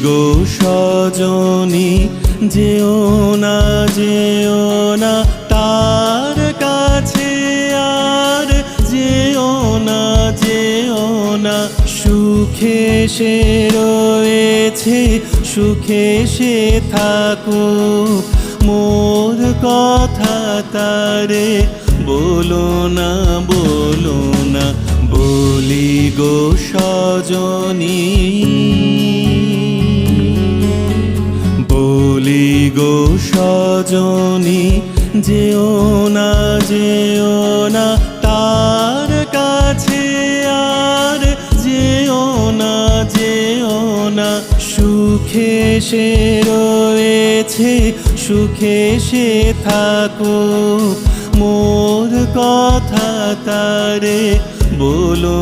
গো সজনী যেও না তার কাছে আর যেও না সুখে সে রয়েছে সুখে সে থাকুক মোর কথা তারে বলো না বলি গো সজনী বলি গো সজনী যেও না তার কাছে আর যেও না সুখে সে রয়েছে সুখে সে থাকুক মোর কথা তারে বলো